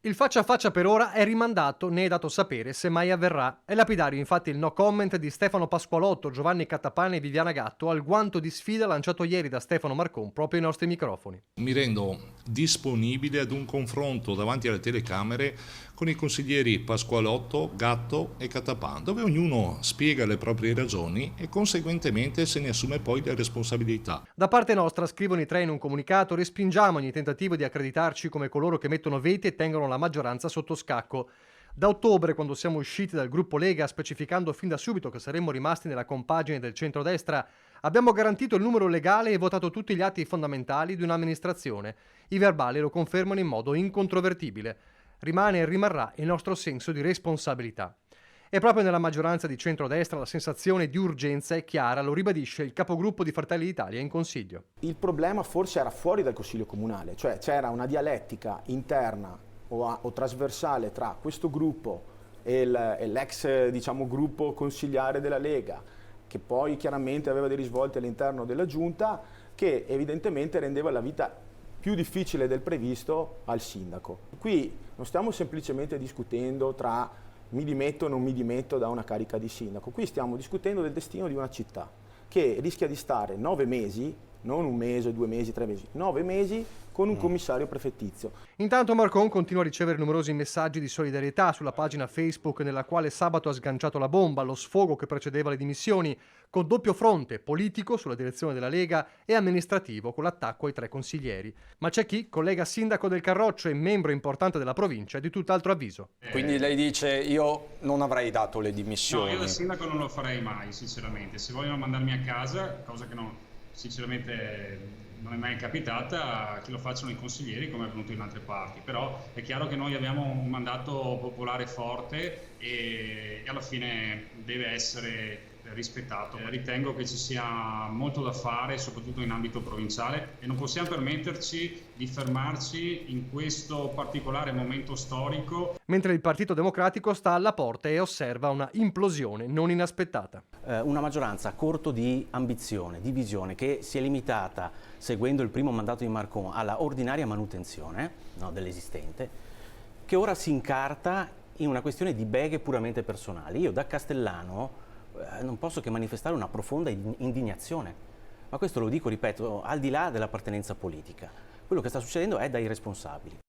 Il faccia a faccia per ora è rimandato, né è dato sapere se mai avverrà. È lapidario infatti il no comment di Stefano Pasqualotto, Giovanni Catapane e Viviana Gatto al guanto di sfida lanciato ieri da Stefano Marcon proprio ai nostri microfoni. Mi rendo disponibile ad un confronto davanti alle telecamere con i consiglieri Pasqualotto, Gatto e Catapan, dove ognuno spiega le proprie ragioni e conseguentemente se ne assume poi le responsabilità. Da parte nostra, scrivono i tre in un comunicato, respingiamo ogni tentativo di accreditarci come coloro che mettono veti e tengono la maggioranza sotto scacco. Da ottobre, quando siamo usciti dal gruppo Lega, specificando fin da subito che saremmo rimasti nella compagine del centrodestra, abbiamo garantito il numero legale e votato tutti gli atti fondamentali di un'amministrazione. I verbali lo confermano in modo incontrovertibile. Rimane e rimarrà il nostro senso di responsabilità. E proprio nella maggioranza di centrodestra la sensazione di urgenza è chiara, lo ribadisce il capogruppo di Fratelli d'Italia in Consiglio. Il problema forse era fuori dal Consiglio Comunale, cioè c'era una dialettica interna o trasversale tra questo gruppo e l'ex gruppo consigliare della Lega, che poi chiaramente aveva dei risvolti all'interno della Giunta, che evidentemente rendeva la vita più difficile del previsto al sindaco. Qui non stiamo semplicemente discutendo tra mi dimetto o non mi dimetto da una carica di sindaco, qui stiamo discutendo del destino di una città che rischia di stare 9 mesi, non un mese, 2 mesi, 3 mesi, 9 mesi con un commissario prefettizio. Intanto Marcon continua a ricevere numerosi messaggi di solidarietà sulla pagina Facebook nella quale sabato ha sganciato la bomba, lo sfogo che precedeva le dimissioni, con doppio fronte, politico sulla direzione della Lega e amministrativo con l'attacco ai tre consiglieri. Ma c'è chi, collega sindaco del Carroccio e membro importante della provincia, è di tutt'altro avviso. Quindi lei dice io non avrei dato le No, dimissioni. io da sindaco non lo farei mai, sinceramente. Se vogliono mandarmi a casa, cosa che no, sinceramente non è mai capitata, che lo facciano i consiglieri come è avvenuto in altre parti. Però è chiaro che noi abbiamo un mandato popolare forte e alla fine deve essere rispettato. Ritengo che ci sia molto da fare, soprattutto in ambito provinciale, e non possiamo permetterci di fermarci in questo particolare momento storico. Mentre il Partito Democratico sta alla porta e osserva una implosione non inaspettata. Una maggioranza a corto di ambizione, di visione, che si è limitata, seguendo il primo mandato di Marcon, alla ordinaria manutenzione, no, dell'esistente, che ora si incarta in una questione di beghe puramente personali. Io da castellano non posso che manifestare una profonda indignazione, ma questo lo dico, ripeto, al di là dell'appartenenza politica. Quello che sta succedendo è da irresponsabili.